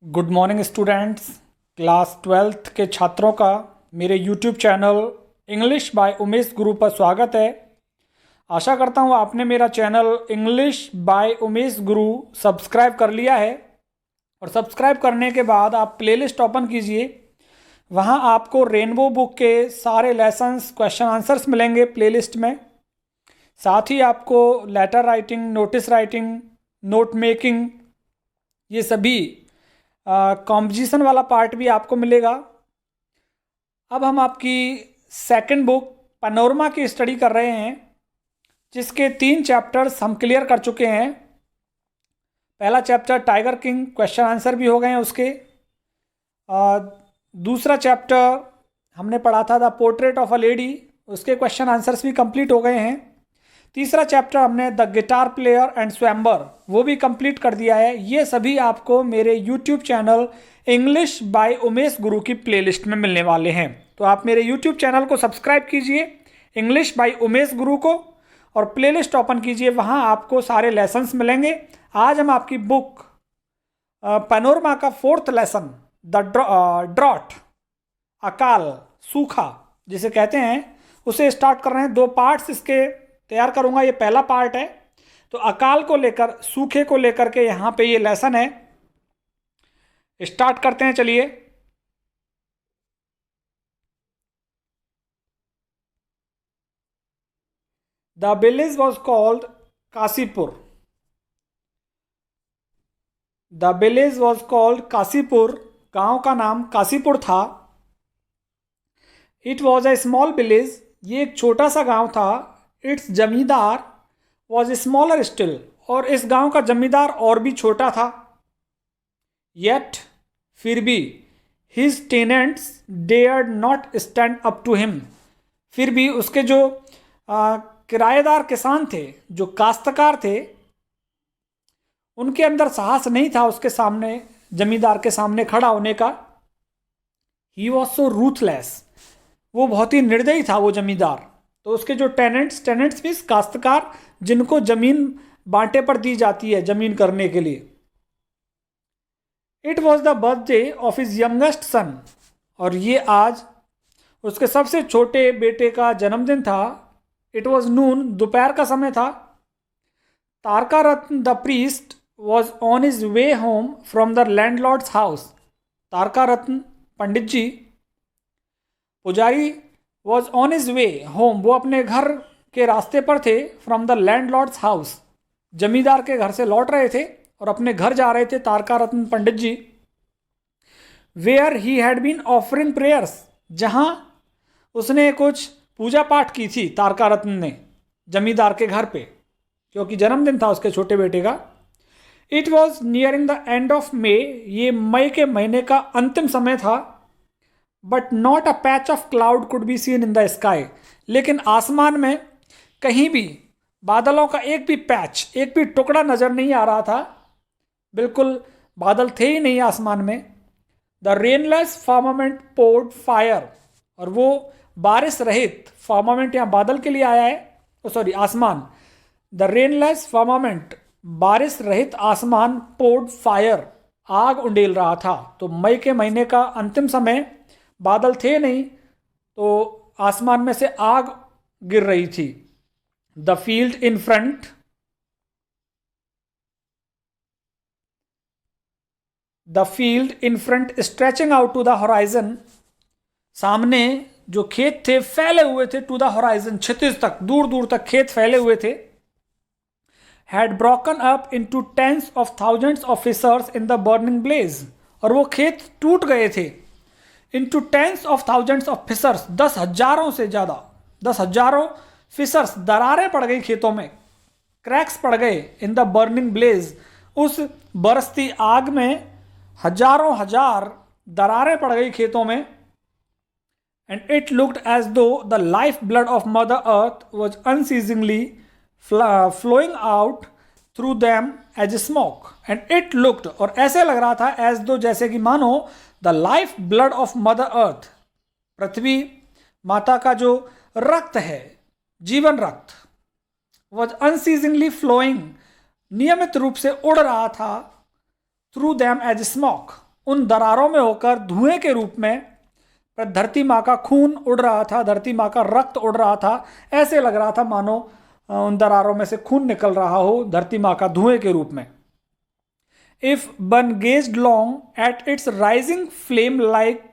Good morning students. Class 12th के छात्रों का मेरे YouTube channel English by Umesh गुरु पर स्वागत है। आशा करता हूँ आपने मेरा channel English by Umesh Guru subscribe कर लिया है और सब्सक्राइब करने के बाद आप प्लेलिस्ट ओपन कीजिए। वहाँ आपको रेनबो बुक के सारे लेसन्स क्वेश्चन आंसर्स मिलेंगे प्लेलिस्ट में। साथ ही आपको letter writing, notice writing, note making, ये सभी कॉम्पोजिशन वाला पार्ट भी आपको मिलेगा। अब हम आपकी सेकंड बुक पैनोरमा की स्टडी कर रहे हैं, जिसके 3 चैप्टर्स हम क्लियर कर चुके हैं। पहला chapter tiger king, question answer भी हो गए हैं उसके। दूसरा चैप्टर हमने पढ़ा था the portrait of a lady, उसके क्वेश्चन आंसर्स भी कंप्लीट हो गए हैं। तीसरा चैप्टर हमने द गिटार प्लेयर एंड स्वैम्बर, वो भी कंप्लीट कर दिया है। ये सभी आपको मेरे YouTube channel English by Umesh गुरु की प्लेलिस्ट में मिलने वाले हैं। तो आप मेरे यूट्यूब चैनल को सब्सक्राइब कीजिए इंग्लिश बाय उमेश गुरु को और प्लेलिस्ट ओपन कीजिए, वहाँ आपको सारे लेसन्स मिलेंगे। आज हम आपकी बुक पैनोरमा का 4th लेसन द ड्रॉट, अकाल, सूखा जिसे कहते हैं, उसे स्टार्ट कर रहे हैं। 2 पार्ट्स इसके तैयार करूंगा, ये पहला पार्ट है। तो अकाल को लेकर, सूखे को लेकर के यहाँ पे ये लेसन है। स्टार्ट करते हैं, चलिए। The village was called Kashipur. The village was called Kashipur, गांव का नाम काशीपुर था। It was a small village, ये एक छोटा सा गांव था। इट्स जमींदार वॉज स्मॉलर स्टिल, और इस गांव का जमींदार और भी छोटा था। येट, फिर भी, his tenants dared not stand up to him, फिर भी उसके जो किराएदार किसान थे, जो काश्तकार थे, उनके अंदर साहस नहीं था उसके सामने, जमींदार के सामने खड़ा होने का। ही वॉज सो रूथलेस, वो बहुत ही निर्दयी था वो जमींदार। तो उसके जो टेनेंट्स मीन्स काश्तकार, जिनको जमीन बांटे पर दी जाती है जमीन करने के लिए। It was the birthday of his youngest son, और ये आज उसके सबसे छोटे बेटे का जन्मदिन था। इट वॉज नून, दोपहर का समय था। Tarkaratna the priest was on his way home from the landlord's house. Tarkaratna pandit ji, पुजारी, was on his way home, वो अपने घर के रास्ते पर थे। फ्रॉम द लैंडलॉर्ड्स हाउस, जमींदार के घर से लौट रहे थे और अपने घर जा रहे थे Tarkaratna pandit ji. Where he had been offering prayers, जहाँ उसने कुछ पूजा पाठ की थी तारका रत्न ने जमींदार के घर पे, क्योंकि जन्मदिन था उसके छोटे बेटे का। It was nearing the end of May, ये मई के महीने का अंतिम समय था। But not a patch of cloud could be seen in the sky, लेकिन आसमान में कहीं भी बादलों का एक भी पैच, एक भी टुकड़ा नजर नहीं आ रहा था। बिल्कुल बादल थे ही नहीं आसमान में। The rainless firmament poured fire, और वो बारिश रहित, फर्मामेंट यहाँ बादल के लिए आया है, सॉरी आसमान। द रेनलेस फर्मामेंट, बारिश रहित आसमान, पोर्ड फायर, आग उंडेल रहा था। तो मई के महीने का अंतिम समय, बादल थे नहीं, तो आसमान में से आग गिर रही थी। The field in front, the field in front stretching out to the horizon, सामने जो खेत थे फैले हुए थे टू द होराइजन, क्षितिज तक, दूर दूर तक खेत फैले हुए थे। Had broken up into tens of thousands of fissures in the burning blaze, और वो खेत टूट गए थे। Into tens of thousands of fissures, 10,000 से ज़्यादा, 10,000 फिशर्स, दरारें पड़ गई खेतों में, क्रैक्स पड़ गए। इन द बर्निंग ब्लेज, उस बरसती आग में हजारों हजार दरारें पड़ गई खेतों में। And it looked as though the life blood of mother earth was unceasingly flowing out through them as smoke. And it looked, और ऐसे लग रहा था, एज दो, जैसे कि मानो, the life blood of mother earth, पृथ्वी माता का जो रक्त है, जीवन रक्त, वॉज अनसीजिंगली फ्लोइंग, नियमित रूप से उड़ रहा था, थ्रू दैम एज स्मोक, उन दरारों में होकर धुएं के रूप में धरती माँ का खून उड़ रहा था, धरती माँ का रक्त उड़ रहा था। ऐसे लग रहा था मानो उन दरारों में से खून निकल रहा हो धरती माँ का धुएं के रूप में। If one gazed long at its rising flame like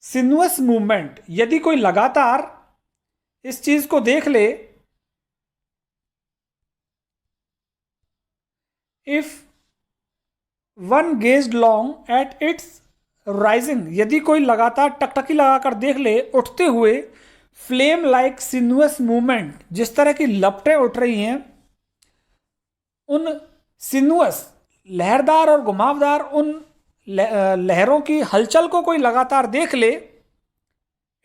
sinuous movement, यदि कोई लगातार इस चीज को देख ले, if one gazed long at its rising, यदि कोई लगातार टकटकी लगाकर देख ले उठते हुए फ्लेम लाइक सिनुअस मूवमेंट, जिस तरह की लपटें उठ रही हैं, उन सिनुअस लहरदार और घुमावदार उन लहरों की हलचल को कोई लगातार देख ले,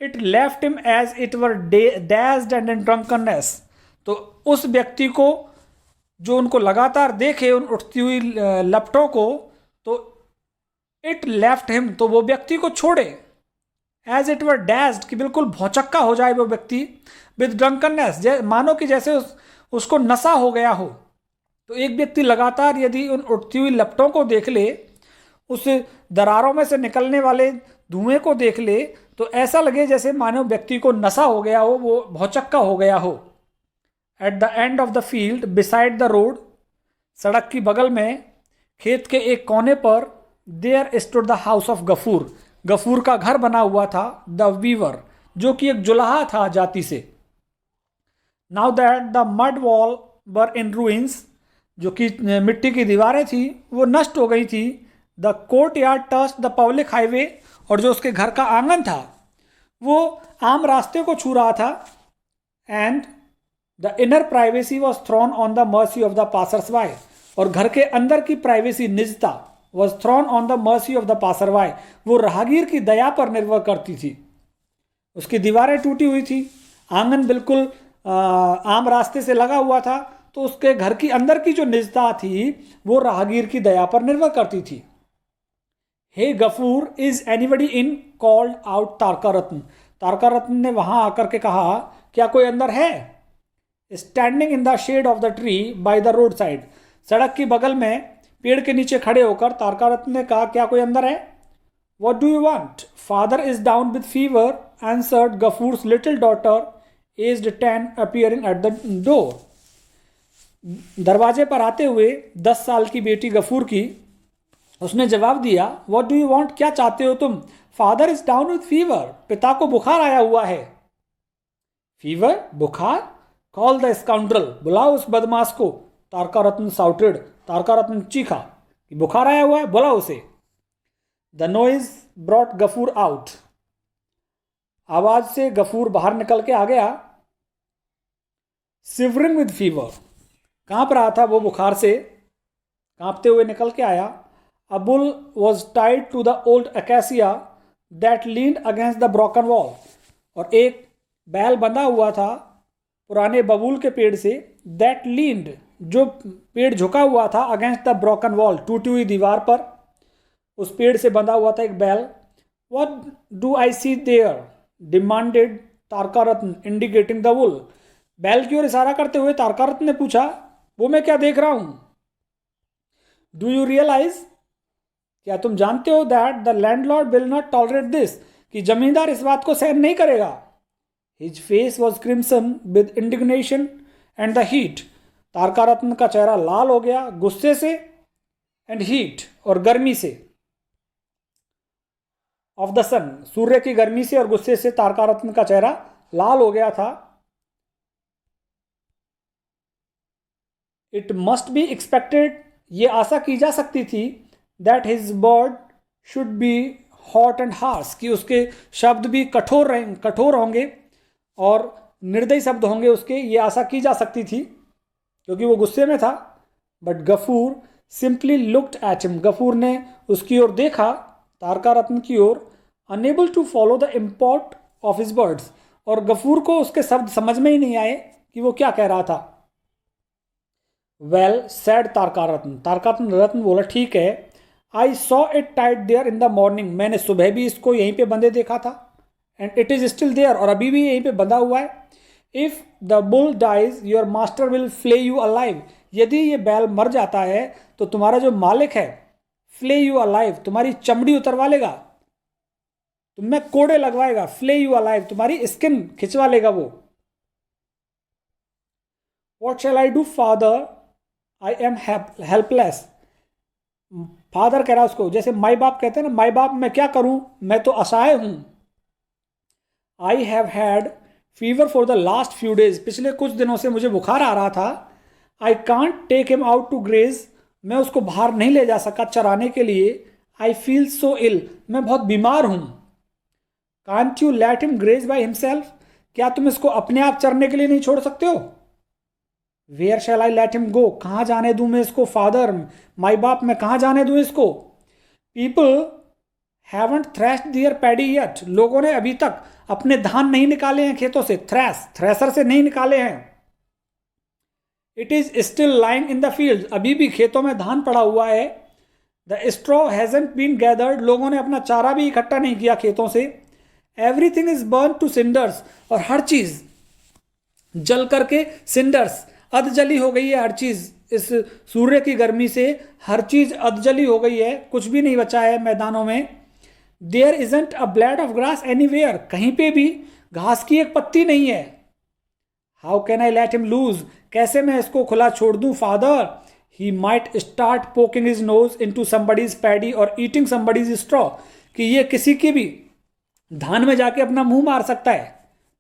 it left him as it were dazed and in drunkenness, तो उस व्यक्ति को जो उनको लगातार देखे उन उठती हुई लपटों को, तो इट लेफ्ट हिम, तो वो व्यक्ति को छोड़े, एज इट वर डैज्ड, कि बिल्कुल भौचक्का हो जाए वो व्यक्ति, विद ड्रंकननेस, मानो कि जैसे उसको नशा हो गया हो। तो एक व्यक्ति लगातार यदि उन उठती हुई लपटों को देख ले, उस दरारों में से निकलने वाले धुएं को देख ले, तो ऐसा लगे जैसे मानो व्यक्ति को नशा हो गया हो, वो भौचक्का हो गया हो। At the end of the field beside the road, सड़क की बगल में खेत के एक कोने पर, there stood the house of Gafur, Gafur का घर बना हुआ था, द वीवर, जो कि एक जुलाहा था जाति से। Now that the mud wall were in ruins, जो कि मिट्टी की दीवारें थी वो नष्ट हो गई थी। The court yard touch the public highway, और जो उसके घर का आंगन था वो आम रास्ते को छू रहा था। And the inner privacy was thrown on the mercy of the passers by, और घर के अंदर की प्राइवेसी, निजता, was thrown on the mercy of the passer by, वो राहगीर की दया पर निर्भर करती थी। उसकी दीवारें टूटी हुई थी, आंगन बिल्कुल आम रास्ते से लगा हुआ था, तो उसके घर की अंदर की जो निजता थी वो राहगीर की दया पर निर्भर करती थी। Hey Gafur, is anybody in, called out Tarkaratna, तारका रत्न ने वहां आकर के कहा, क्या कोई अंदर है? Standing in the shade of the tree by the road side, सड़क की बगल में पेड़ के नीचे खड़े होकर तारका रत्न ने कहा, क्या कोई अंदर है? What do you want? Father is down with fever, answered Gafur's little daughter, aged 10, appearing at the door. दरवाजे पर आते हुए 10 साल की बेटी गफूर की, उसने जवाब दिया, What do you want? क्या चाहते हो तुम? Father is down with fever. पिता को बुखार आया हुआ है। Fever? बुखार? Call the scoundrel. बुलाओ उस बदमाश को। तारका रत्न shouted. तारका रत्न चीखा कि बुखार आया हुआ है, बुलाओ उसे। The noise brought Ghafoor out. आवाज से गफूर बाहर निकल के आ गया। Shivering with fever. कांप रहा था वो बुखार से, कांपते हुए निकल के आया। A bull was tied to the old acacia that leaned against the broken wall. और एक बैल बंधा हुआ था पुराने बबूल के पेड़ से, that leaned, जो पेड़ झुका हुआ था, against the broken wall, टूटी हुई दीवार पर, उस पेड़ से बंधा हुआ था एक बैल। What do I see there? demanded तारका रत्न, indicating the bull. बैल की ओर इशारा करते हुए तारका रत्न ने पूछा, वो मैं क्या देख रहा हूं? Do you realize? क्या तुम जानते हो that the landlord will not tolerate this, कि जमींदार इस बात को सहन नहीं करेगा। His face was crimson with indignation and the heat. तारका रत्न का चेहरा लाल हो गया गुस्से से, and heat, और गर्मी से। ऑफ द सन, सूर्य की गर्मी से और गुस्से से तारका रत्न का चेहरा लाल हो गया था। इट मस्ट बी एक्सपेक्टेड, ये आशा की जा सकती थी, that his word should be hot and harsh, कि उसके शब्द भी कठोर होंगे और निर्दयी शब्द होंगे उसके, ये आशा की जा सकती थी क्योंकि वो गुस्से में था। But Gafur simply looked at him, Gafur ने उसकी ओर देखा, तारका रत्न की ओर, unable to follow the import of his words, और गफूर को उसके शब्द समझ में ही नहीं आए कि वो क्या कह रहा था। वेल सैड तारका रत्न बोला, ठीक है। I saw it tied there in the morning, मैंने सुबह भी इसको यहीं पे बंधे देखा था, and it is still there, और अभी भी यहीं पे बंधा हुआ है। If the bull dies your master will flay you alive, यदि ये बैल मर जाता है तो तुम्हारा जो मालिक है फ्ले यू अलाइव, तुम्हारी चमड़ी उतरवा लेगा, तुम में कोड़े लगवाएगा। फ्ले यू अलाइव, तुम्हारी स्किन खिंचवा लेगा वो। What shell I do father, I am helpless. Father कह रहा है उसको, जैसे माई बाप कहते हैं ना, माई बाप मैं क्या करूं, मैं तो असहाय हूं। I have had fever for the last few days, पिछले कुछ दिनों से मुझे बुखार आ रहा था। I can't take him out to graze, मैं उसको बाहर नहीं ले जा सका चराने के लिए। आई फील सो इल, मैं बहुत बीमार हूं। Can't you let him graze by himself, क्या तुम इसको अपने आप चरने के लिए नहीं छोड़ सकते हो। Where shall I let him go, कहाँ जाने दूं मैं इसको। फादर, माई बाप, मैं कहाँ जाने दूं इसको। People haven't threshed their paddy yet, लोगों ने अभी तक अपने धान नहीं निकाले हैं खेतों से, थ्रेसर से नहीं निकाले हैं। It is still lying in the field, अभी भी खेतों में धान पड़ा हुआ है। The straw hasn't been gathered, लोगों ने अपना चारा भी इकट्ठा नहीं किया खेतों से। Everything is burn to cinders, और हर चीज जल करके सिंडर्स, अधजली हो गई है हर चीज। इस सूर्य की गर्मी से हर चीज अधजली हो गई है, कुछ भी नहीं बचा है मैदानों में। There isn't a blade of grass anywhere, कहीं पे भी घास की एक पत्ती नहीं है। How can I let him loose, कैसे मैं इसको खुला छोड़ दूं। Father, he might start poking his nose into somebody's paddy और ईटिंग समबडीज स्ट्रॉ, कि ये किसी की भी धान में जाके अपना मुंह मार सकता है।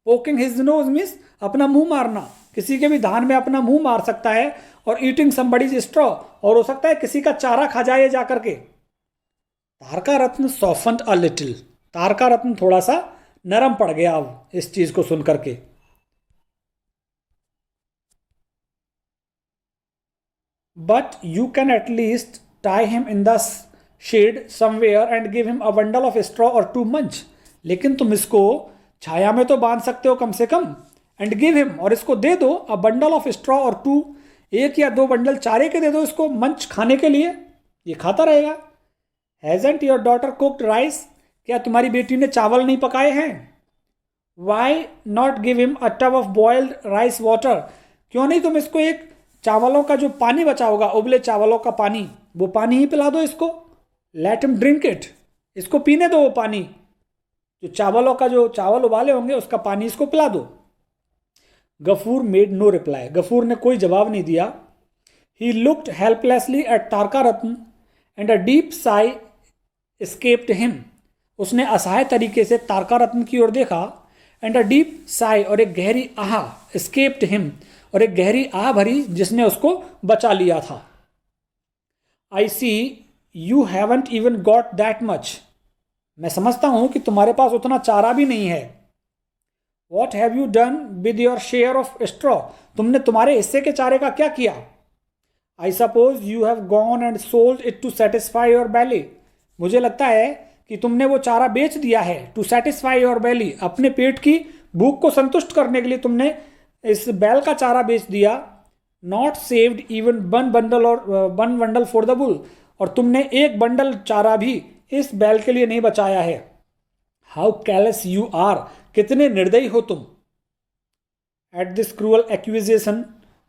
पोकिंग हिज नोज मीन्स अपना मुंह मारना, किसी के भी धान में अपना मुंह मार सकता है। और ईटिंग समबडीज स्ट्रॉ, और हो सकता है किसी का चारा खा जाए जा करके। तारका रत्न सॉफ्टन्ड अ लिटिल, तारका रत्न थोड़ा सा नरम पड़ गया अब इस चीज को सुन करके। But you can atleast tie him in the shed somewhere and give him a bundle of straw और 2 मंच, लेकिन तुम इसको छाया में तो बांध सकते हो कम से कम। एंड गिव हिम, और इसको दे दो, अ बंडल ऑफ स्ट्रॉ और 2, 1 या 2 बंडल चारे के दे दो इसको, मंच खाने के लिए, ये खाता रहेगा। Hasn't your daughter cooked rice, क्या तुम्हारी बेटी ने चावल नहीं पकाए हैं। Why not give him a tub of boiled rice water, क्यों नहीं तुम इसको एक चावलों का जो पानी बचा होगा, उबले चावलों का पानी, वो पानी ही पिला दो इसको। लेट हिम ड्रिंक इट, इसको पीने दो वो पानी, जो चावलों का जो चावल उबाले होंगे उसका पानी इसको पिला दो। Gafur made no reply, Gafur ने कोई जवाब नहीं दिया। He looked helplessly at Tarkaratna and a deep sigh escaped him, उसने असहाय तरीके से तारका रत्न की ओर देखा। एंड अ डीप साई, और एक गहरी आह, एस्केप्ड हिम, और एक गहरी आह भरी जिसने उसको बचा लिया था। I see you haven't even got that much, मैं समझता हूं कि तुम्हारे पास उतना चारा भी नहीं है। What have you done with your share of straw, तुमने तुम्हारे हिस्से के चारे का क्या किया। I suppose you have gone and sold it to satisfy your belly, मुझे लगता है कि तुमने वो चारा बेच दिया है। टू सेटिस्फाई योर बैली, अपने पेट की भूख को संतुष्ट करने के लिए तुमने इस बैल का चारा बेच दिया। नॉट सेव्ड इवन 1 बंडल और 1 बंडल फॉर द बुल, और तुमने 1 बंडल चारा भी इस बैल के लिए नहीं बचाया है। हाउ कैलेस यू आर, कितने निर्दयी हो तुम। At this cruel accusation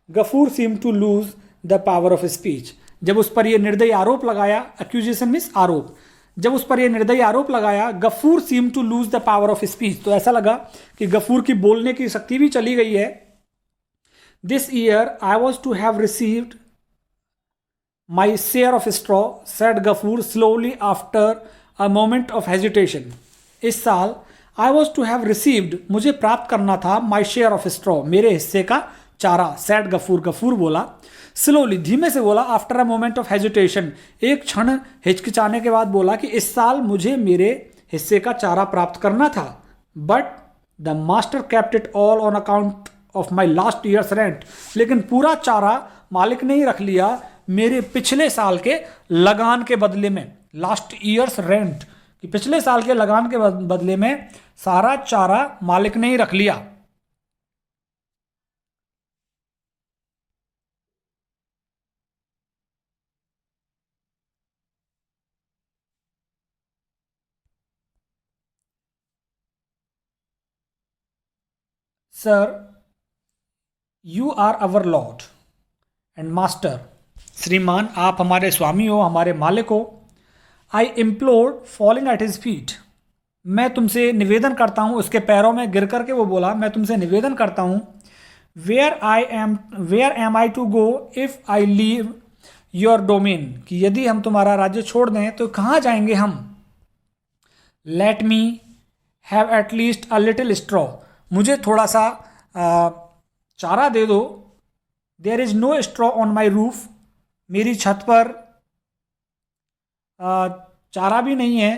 Gafur seem to lose the power of speech, जब उस पर यह निर्दयी आरोप लगाया, एक्यूजेशन मीन्स आरोप, जब उस पर यह निर्दयी आरोप लगाया, Gafur seem to lose the power of speech, तो ऐसा लगा कि गफूर की बोलने की शक्ति भी चली गई है। This year I was to have received my share of straw, said Gafur slowly after a moment of hesitation. इस साल I was to have received, मुझे प्राप्त करना था, माई शेयर ऑफ स्ट्रॉ, मेरे हिस्से का चारा। सेड गफूर, गफूर बोला, स्लोली, धीमे से बोला, after a moment of hesitation, एक क्षण हिचकिचाने के बाद बोला कि इस साल मुझे मेरे हिस्से का चारा प्राप्त करना था। But the master kept it all on account of my last years rent, लेकिन पूरा चारा मालिक ने ही रख लिया मेरे पिछले साल के लगान के बदले में। लास्ट ईयर्स रेंट, कि पिछले साल के लगान के बदले में सारा चारा मालिक ने ही रख लिया। Sir, you are our lord and master, श्रीमान आप हमारे स्वामी हो, हमारे मालिक हो। I implored falling at his feet, मैं तुमसे निवेदन करता हूँ, उसके पैरों में गिर करके वो बोला, मैं तुमसे निवेदन करता हूँ, where am I to go if I leave your domain, कि यदि हम तुम्हारा राज्य छोड़ दें तो कहाँ जाएंगे हम। Let me have at least a little straw, मुझे थोड़ा सा चारा दे दो। There is no straw on my roof, मेरी छत पर चारा भी नहीं है।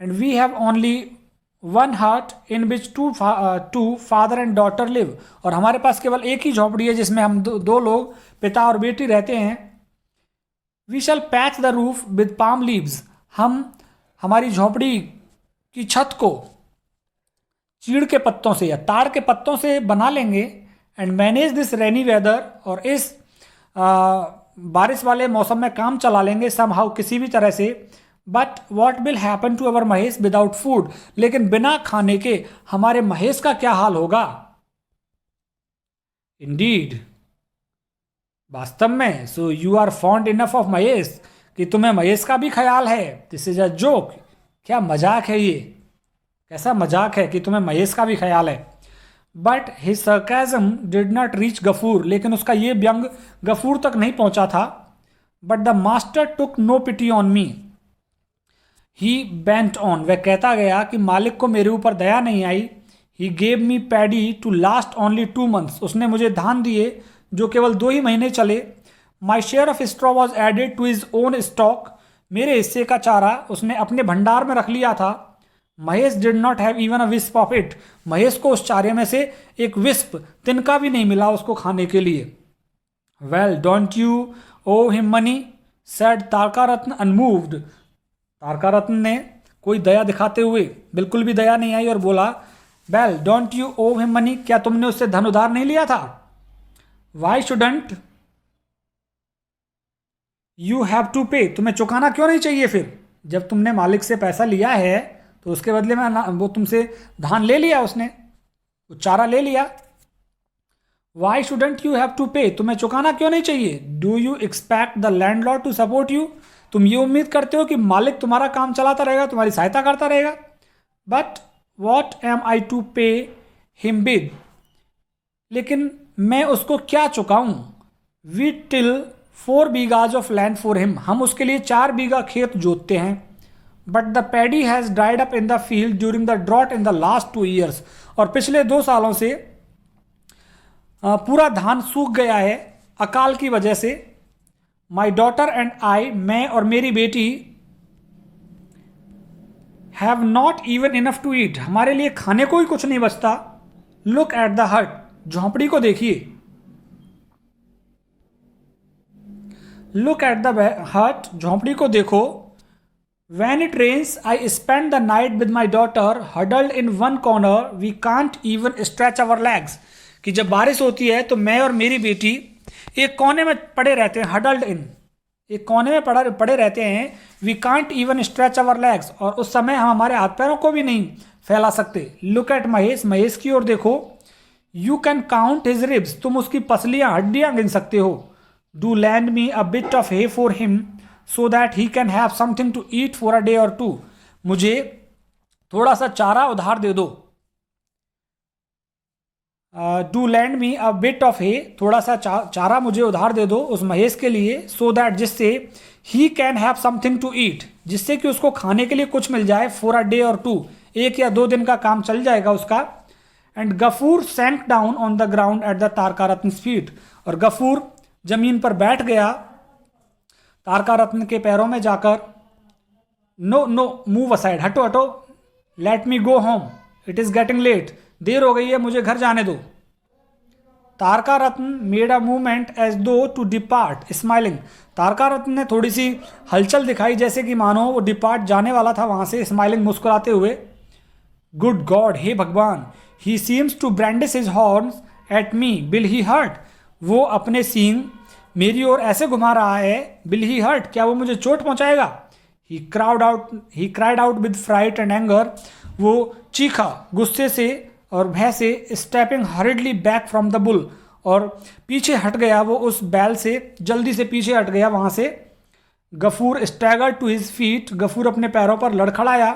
And we have only one hut in which two father and daughter live, और हमारे पास केवल एक ही झोपड़ी है जिसमें हम दो लोग, पिता और बेटी रहते हैं। We shall patch the roof with palm leaves, हम हमारी झोपड़ी की छत को चीड़ के पत्तों से या ताड़ के पत्तों से बना लेंगे। And manage this rainy weather, और इस बारिश वाले मौसम में काम चला लेंगे समहाउ, किसी भी तरह से। But what will happen to our Mahesh without food, लेकिन बिना खाने के हमारे महेश का क्या हाल होगा। इंडीड, वास्तव में, so you are fond enough of Mahesh, कि तुम्हें महेश का भी ख्याल है। दिस इज अ जोक, क्या मजाक है ये, कैसा मजाक है कि तुम्हें महेश का भी ख्याल है। But his sarcasm did not reach Gafur, लेकिन उसका ये व्यंग गफूर तक नहीं पहुंचा था। But the master took no pity on me, he bent on, वह कहता गया कि मालिक को मेरे ऊपर दया नहीं आई। He gave me paddy to last only 2 months, उसने मुझे धान दिए जो केवल 2 ही महीने चले। My share of straw was added to his own stock, मेरे हिस्से का चारा उसने अपने भंडार में रख लिया था। Mahesh did not have even a wisp of it, Mahesh को उस चारे में से एक विस्प, तिनका भी नहीं मिला उसको खाने के लिए। Well don't you owe him money, said Tarkaratna unmoved, Tarkaratna ने कोई दया दिखाते हुए, बिल्कुल भी दया नहीं आई, और बोला, well don't you owe him money, क्या तुमने उससे धन उधार नहीं लिया था। Why shouldn't you have to pay, तुम्हें चुकाना क्यों नहीं चाहिए फिर, जब तुमने मालिक से पैसा लिया है तो उसके बदले में वो तुमसे धान ले लिया, उसने वो चारा ले लिया। Why shouldn't you have to pay, तुम्हें चुकाना क्यों नहीं चाहिए। Do you expect the landlord to support you, तुम ये उम्मीद करते हो कि मालिक तुम्हारा काम चलाता रहेगा, तुम्हारी सहायता करता रहेगा। But what am I to pay him with, लेकिन मैं उसको क्या चुकाऊं। We till 4 bighas of land for him, हम उसके लिए 4 बीघा खेत जोतते हैं। But the paddy has dried up in the field during the drought in the last 2 years, और पिछले 2 सालों से पूरा धान सूख गया है अकाल की वजह से। माई डॉटर एंड आई, मैं और मेरी बेटी, have not even enough to eat, हमारे लिए खाने को ही कुछ नहीं बचता। लुक एट द हट, झोंपड़ी को देखिए। लुक एट द हट, झोंपड़ी को देखो। When it rains, I spend the night with my daughter huddled in one corner. We can't even stretch our legs. कि जब बारिश होती है तो मैं और मेरी बेटी एक कोने में पड़े रहते हैं, huddled in, एक कोने में पड़े रहते हैं। We can't even stretch our legs, और उस समय हम हमारे हाथ पैरों को भी नहीं फैला सकते। Look at महेश, महेश की ओर देखो। You can count his ribs, तुम उसकी पसलियां, हड्डियां गिन सकते हो। Do lend me a bit of hay for him, so that he can have something to eat for a day or 2, मुझे थोड़ा सा चारा उधार दे दो। Do lend me a bit of hay, थोड़ा सा चारा मुझे उधार दे दो उस महेश के लिए। सो दैट, जिससे he can have something to eat, जिससे कि उसको खाने के लिए कुछ मिल जाए। फॉर अ डे और 2, 1 या 2 दिन का काम चल जाएगा उसका। And Gafur sank down on the ground at the Tarkaratna feet, और गफूर जमीन पर बैठ गया तारकारत्न के पैरों में जाकर। नो नो, मूव असाइड, हटो हटो। Let me go home, it is getting late, देर हो गई है, मुझे घर जाने दो। Tarkaratna made a movement as though to depart smiling, Tarkaratna ने थोड़ी सी हलचल दिखाई जैसे कि मानो वो डिपार्ट जाने वाला था वहाँ से, स्माइलिंग, मुस्कुराते हुए। गुड गॉड, हे भगवान। He seems to brandish his horns at me, will he hurt, वो अपने सींग मेरी ओर ऐसे घुमा रहा है। विल ही हर्ट, क्या वो मुझे चोट पहुंचाएगा। He cried out with fright and anger, वो चीखा गुस्से से और भय से। Stepping hurriedly back from the bull, और पीछे हट गया वो उस बैल से, जल्दी से पीछे हट गया वहाँ से। Gafur stagger to his feet, Gafur अपने पैरों पर लड़खड़ाया।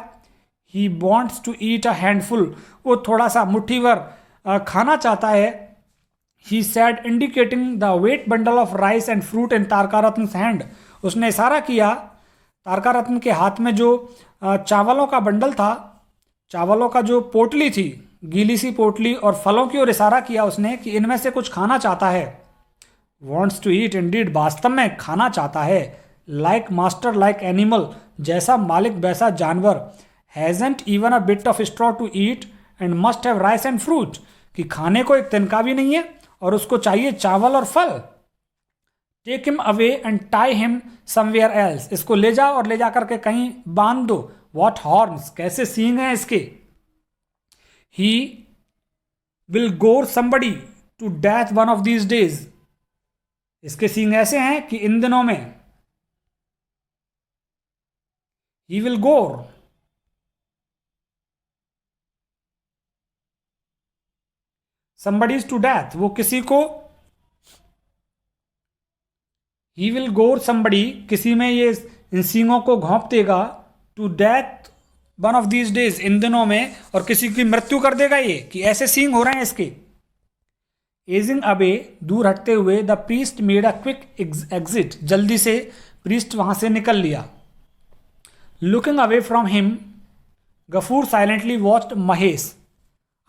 He wants to eat a handful, वो थोड़ा सा मुट्ठी भर खाना चाहता है। He said indicating the wet bundle of rice and fruit in Tarkaratna hand, उसने इशारा किया तारकारत्न के हाथ में जो चावलों का बंडल था, चावलों का जो पोटली थी, गीली सी पोटली, और फलों की ओर इशारा किया उसने कि इनमें से कुछ खाना चाहता है। वॉन्ट्स टू ईट इंडीड, वास्तव में खाना चाहता है। लाइक मास्टर लाइक एनिमल, जैसा मालिक वैसा जानवर। Hasn't even a bit of straw to eat and must have rice and fruit, कि खाने को एक तिनका भी नहीं है और उसको चाहिए चावल और फल। Take him away and tie him somewhere else, इसको ले जाओ और ले जा करके कहीं बांध दो। वॉट हॉर्न्स, कैसे सींग हैं इसके। He will gore somebody to death one of these days, इसके सींग ऐसे हैं कि इन दिनों में। ही विल गोर, somebody's टू डेथ, वो किसी को, ही विल गोर somebody, किसी में ये इन सींगों को घोंप देगा, to death one of these days, इन दिनों में, और किसी की मृत्यु कर देगा ये, कि ऐसे सींग हो रहे हैं इसके। एजिंग अवे, दूर हटते हुए, the priest made a quick exit, जल्दी से प्रीस्ट वहां से निकल लिया। Looking away from him, Gafur silently watched Mahesh,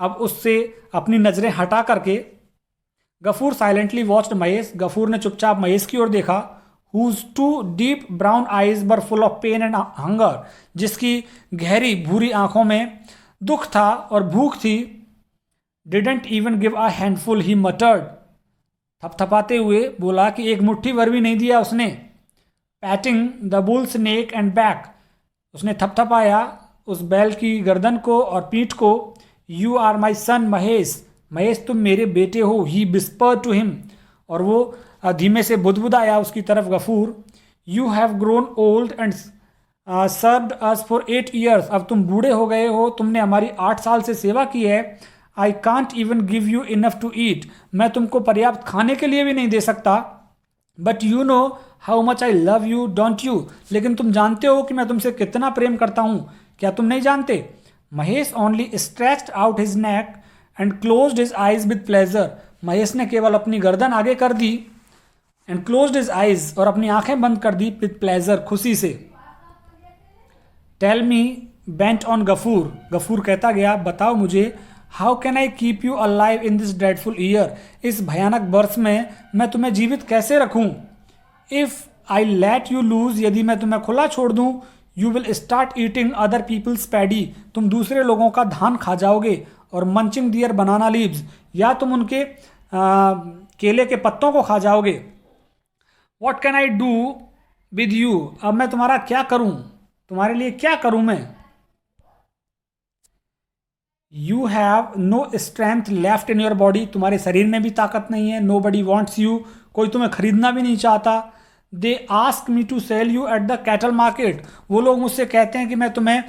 अब उससे अपनी नजरें हटा करके गफूर साइलेंटली वॉच्ड महेश, गफूर ने चुपचाप महेश की ओर देखा। Whose two deep brown eyes were full of pain and hunger, जिसकी गहरी भूरी आंखों में दुख था और भूख थी। Didn't even give a handful, he muttered, थपथपाते हुए बोला कि एक मुट्ठी भर भी नहीं दिया उसने। Patting the bull's neck and back, उसने थपथपाया उस बैल की गर्दन को और पीठ को। यू आर माई सन महेश, महेश तुम मेरे बेटे हो। ही विस्पर टू हिम, और वो धीमे से बुदबुदाया उसकी तरफ Gafur. You have grown old and served us for 8 years, अब तुम बूढ़े हो गए हो, तुमने हमारी 8 साल से सेवा की है। I can't even give you enough to eat, मैं तुमको पर्याप्त खाने के लिए भी नहीं दे सकता। But you know how much I love you don't you, लेकिन तुम जानते हो कि मैं तुमसे कितना प्रेम करता हूँ, क्या तुम नहीं जानते। Mahesh only stretched out his neck and closed his eyes with pleasure, Mahesh ने केवल अपनी गर्दन आगे कर दी, एंड क्लोज्ड हिज आइज, और अपनी आंखें बंद कर दी, विद प्लेजर, खुशी से। Tell me bent on Gafur, Gafur कहता गया बताओ मुझे, how can I keep you alive in this dreadful year, इस भयानक वर्ष में मैं तुम्हें जीवित कैसे रखूं। If I let you loose, यदि मैं तुम्हें खुला छोड़ दूं, you will start eating other people's paddy, तुम दूसरे लोगों का धान खा जाओगे। और मंचिंग दियर बनाना लीव्स, या तुम उनके केले के पत्तों को खा जाओगे। What can I do with you, अब मैं तुम्हारा क्या करूं, तुम्हारे लिए क्या करूं मैं। You have no strength left in your body, तुम्हारे शरीर में भी ताकत नहीं है। नो बडी वॉन्ट्स यू, कोई तुम्हें खरीदना भी नहीं चाहता। They ask me to sell you at the cattle market, वो लोग मुझसे कहते हैं कि मैं तुम्हें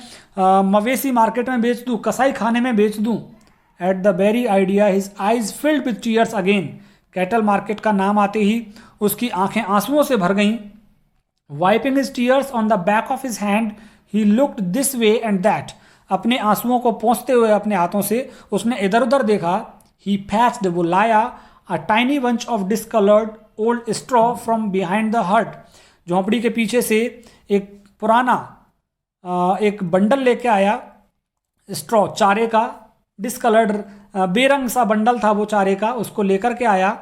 मवेशी मार्केट में बेच दूँ, कसाई खाने में बेच दूँ। At the very idea his eyes filled with tears again, cattle market का नाम आते ही उसकी आंखें आंसुओं से भर गईं। Wiping his tears on the back of his hand, he looked this way and that, अपने आंसुओं को पोंछते हुए अपने हाथों से उसने इधर उधर देखा। ही फैच्ड, वो लाया, a tiny bunch of discoloured old straw from behind the हट, झोंपड़ी के पीछे से एक पुराना एक बंडल लेके आया, स्ट्रॉ, चारे का, डिसकलर्ड, बेरंग सा बंडल था वो चारे का, उसको लेकर के आया।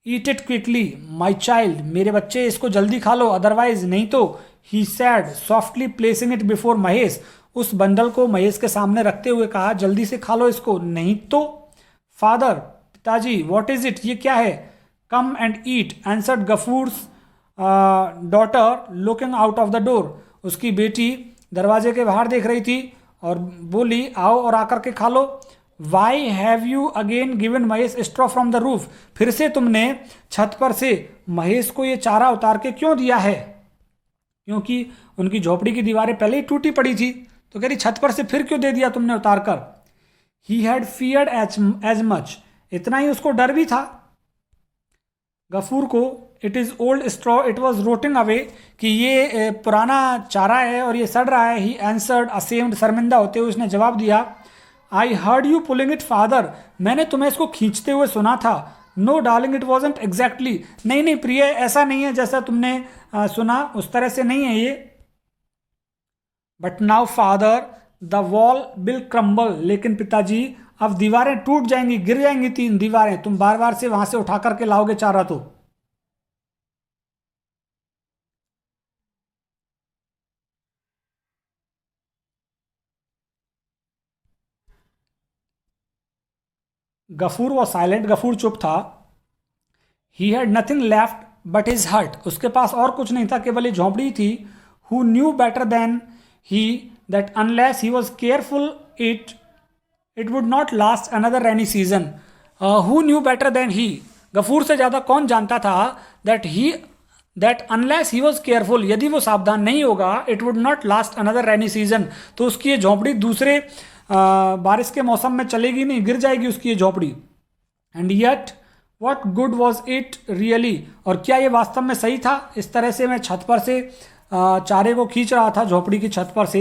Eat it quickly my child, मेरे बच्चे इसको जल्दी खा लो, अदरवाइज नहीं तो। He said softly placing it before Mahesh, उस बंडल को महेश के सामने रखते हुए कहा जल्दी से खा लो इसको, नहीं तो। फादर, पिताजी, व्हाट इज इट, ये क्या है। Come and eat answered Gafoor's daughter looking out of the door, उसकी बेटी दरवाजे के बाहर देख रही थी और बोली आओ और आकर के खा लो। Why have you again given Mahesh straw from the roof, फिर से तुमने छत पर से महेश को ये चारा उतार के क्यों दिया है। क्योंकि उनकी झोपड़ी की दीवारें पहले ही टूटी पड़ी थी, तो कह रही छत पर से फिर क्यों दे दिया तुमने उतार कर। He had feared as much, इतना ही उसको डर भी था। गफूर को, it is old straw it was rotting away, कि ये पुराना चारा है और ये सड़ रहा है। ही आंसर्ड असेम्ड, शर्मिंदा होते हुए उसने जवाब दिया, I heard you pulling it father, मैंने तुम्हें इसको खींचते हुए सुना था। No darling it wasn't exactly, नहीं नहीं प्रिय, ऐसा नहीं है जैसा तुमने सुना, उस तरह से नहीं है ये। But now father the wall will crumble, लेकिन पिताजी अब दीवारें टूट जाएंगी, गिर जाएंगी 3 दीवारें, तुम बार बार से वहां से उठा करके लाओगे चारा तो। गफूर वो साइलेंट, गफूर चुप था। He had nothing left but his hut, उसके पास और कुछ नहीं था, केवल ये झोंपड़ी थी। Who knew better than he that unless he was careful it would not last another rainy season. Who knew better than he, Gafur से ज़्यादा कौन जानता था that unless he was careful, यदि वो सावधान नहीं होगा, it would not last another rainy season, तो उसकी ये झोंपड़ी दूसरे बारिश के मौसम में चलेगी नहीं, गिर जाएगी उसकी ये झोंपड़ी। And yet what good was it really, और क्या ये वास्तव में सही था? इस तरह से मैं छत पर से चारे को खींच रहा था, झोंपड़ी की छत पर से।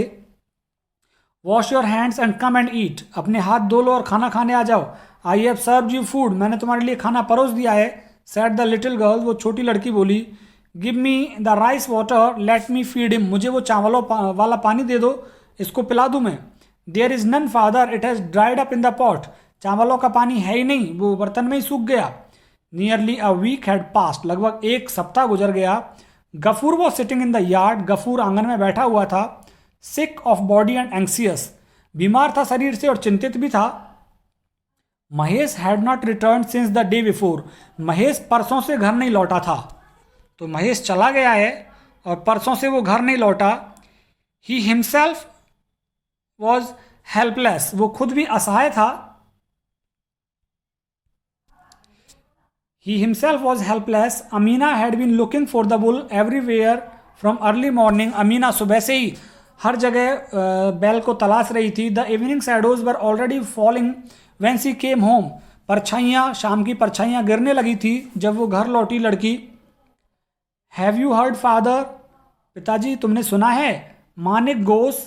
Wash your hands and come and ईट, अपने हाथ धो लो और खाना खाने आ जाओ। I have served you food, मैंने तुम्हारे लिए खाना परोस दिया है। सेड द लिटिल गर्ल, वो छोटी लड़की बोली। Give me the rice water let me feed him, मुझे वो चावलों वाला पानी दे दो, इसको पिला दूँ मैं। There is none father it has dried up in the pot, चावलों का पानी है ही नहीं, वो बर्तन में ही सूख गया। Nearly a week had passed, लगभग 1 सप्ताह गुजर गया। Gafur was sitting in the yard, Gafur आंगन में बैठा हुआ था। Sick of body and anxious, बीमार था शरीर से और चिंतित भी था। Mahesh had not return since the day before, Mahesh परसों से घर नहीं लौटा था, तो महेश चला गया है और परसों से वो घर नहीं लौटा। ही हिमसेल्फ वॉज हेल्पलेस, वो खुद भी असहाय था। He himself was helpless. Amina had been looking for the bull everywhere from early morning. Amina सुबह से ही हर जगह बैल को तलाश रही थी। The evening shadows were already falling when she came home. परछाइयाँ, शाम की परछाइयाँ गिरने लगी थी जब वो घर लौटी लड़की। Have you heard father? पिताजी तुमने सुना है? Manik Ghosh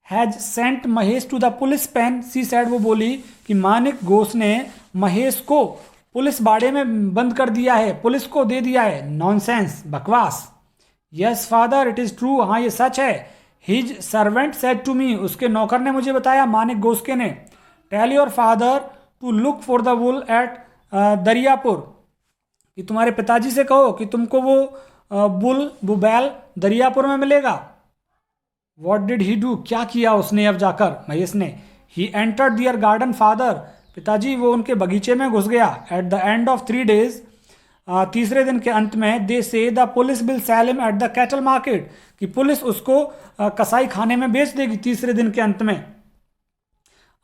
has sent Mahesh to the police pen, she said, वो बोली कि मानिक घोष ने महेश को पुलिस बाड़े में बंद कर दिया है, पुलिस को दे दिया है। नॉनसेंस, बकवास। Yes father it is true, हाँ ये सच है। His servant said to me, उसके नौकर ने मुझे बताया, मानिक गोस्के ने। Tell your father to look for the bull at Dariapur, कि तुम्हारे पिताजी से कहो कि तुमको वो वो बैल दरियापुर में मिलेगा। वॉट डिड ही डू, क्या किया उसने अब जाकर, महेश ने। He entered their garden father, पिताजी वो उनके बगीचे में घुस गया। At the end of 3 days, तीसरे दिन के अंत में, they say the police will sell him at the cattle market, कि पुलिस उसको कसाई खाने में बेच देगी तीसरे दिन के अंत में।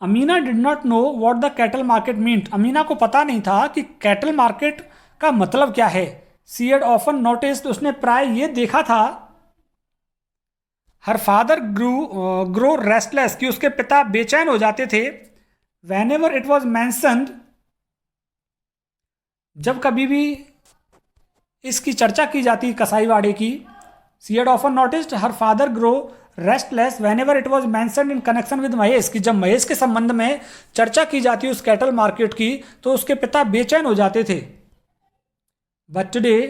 Amina did not know what the cattle market meant, Amina को पता नहीं था कि कैटल मार्केट का मतलब क्या है। सी हैड ऑफन नोटिस्ड, उसने प्राय ये देखा था। हर फादर ग्रो रेस्टलेस, कि उसके पिता बेचैन हो जाते थे। Whenever it was mentioned, जब कभी भी इसकी चर्चा की जाती कसाईवाड़े की। She had often noticed her father grow restless whenever it was mentioned in connection with Mahesh, कि जब महेश के संबंध में चर्चा की जाती उस कैटल मार्केट की तो उसके पिता बेचैन हो जाते थे। But today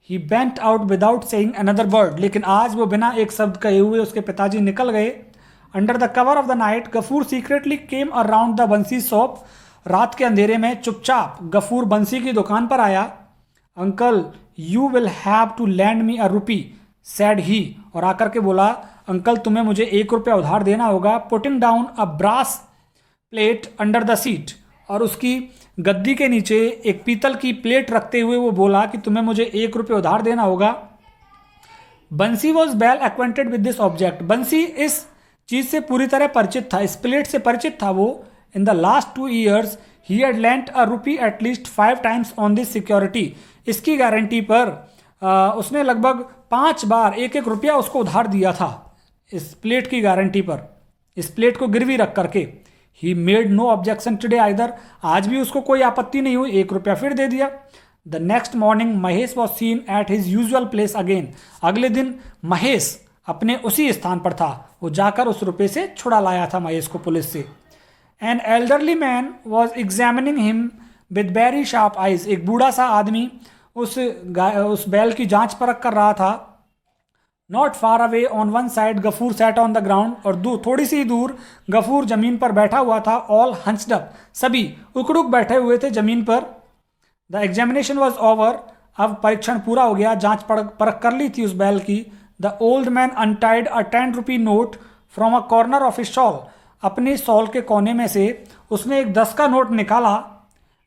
he went out without saying another word, लेकिन आज वो बिना एक शब्द कहे हुए उसके पिताजी निकल गए। Under the cover of the night Gafur secretly came around the Bansi shop, रात के अंधेरे में चुपचाप गफूर बंसी की दुकान पर आया। Uncle you will have to lend me a rupee, said he, और आकर के बोला, अंकल तुम्हें मुझे 1 रुपया उधार देना होगा। Putting down a brass plate under the seat, और उसकी गद्दी के नीचे एक पीतल की प्लेट रखते हुए वो बोला कि तुम्हें मुझे 1 रुपया उधार देना होगा। बंसी was well acquainted with this object, बंसी इस चीज से पूरी तरह परिचित था, इस प्लेट से परिचित था वो। इन the last 2 years he had lent a rupee at least 5 times on this security, इसकी गारंटी पर उसने लगभग 5 बार 1-1 रुपया उसको उधार दिया था इस प्लेट की गारंटी पर, इस प्लेट को गिरवी रख करके। He made no objection today either, आज भी उसको कोई आपत्ति नहीं हुई, 1 रुपया फिर दे दिया। The next morning Mahesh was seen at his usual place again. अगले दिन महेश अपने उसी स्थान पर था, वो जाकर उस रुपये से छुड़ा लाया था महेश को पुलिस से। An elderly man was examining him with very sharp eyes. एक बूढ़ा सा आदमी उस बैल की जांच परख कर रहा था। Not far away on one side Gafur sat on the ground, और थोड़ी सी दूर गफूर जमीन पर बैठा हुआ था। ऑल हंस्ड अप, सभी उकड़ुक बैठे हुए थे जमीन पर। द एग्जामिनेशन वॉज ओवर, अब परीक्षण पूरा हो गया, जांच परख कर ली थी उस बैल की। The old man untied a 10 rupee note from a corner of his shawl. अपने शॉल के कोने में से उसने एक 10 का नोट निकाला।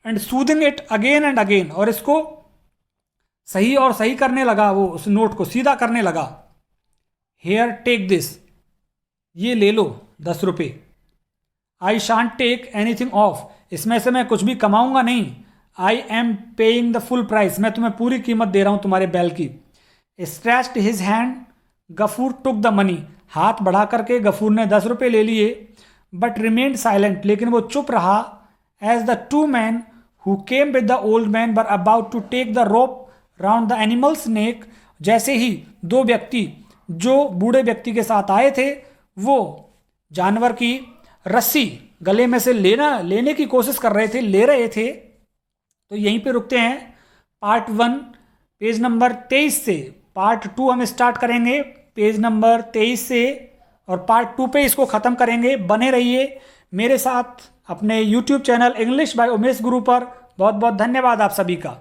And soothing it again and again, और इसको सही और सही करने लगा, वो उस नोट को सीधा करने लगा। हेयर टेक दिस, ये ले लो 10 रुपये। आई शांट टेक एनीथिंग ऑफ, इसमें से मैं कुछ भी कमाऊंगा नहीं। I am paying the full price, मैं तुम्हें पूरी कीमत दे रहा हूं तुम्हारे बैल की। Stretched his hand, Gafur took the money, हाथ बढ़ा करके गफूर ने 10 रुपये ले लिए। बट रिमेन्ड साइलेंट, लेकिन वो चुप रहा। As the two men who came with the old man were about to take the rope round the animal's neck, जैसे ही दो व्यक्ति जो बूढ़े व्यक्ति के साथ आए थे वो जानवर की रस्सी गले में से लेने की कोशिश कर रहे थे, ले रहे थे। तो यहीं पे रुकते हैं पार्ट 1 पेज नंबर 23 से। पार्ट 2 हम स्टार्ट करेंगे पेज नंबर 23 से, और पार्ट 2 पे इसको ख़त्म करेंगे। बने रहिए मेरे साथ अपने YouTube channel English by Umesh गुरु पर। बहुत बहुत धन्यवाद आप सभी का।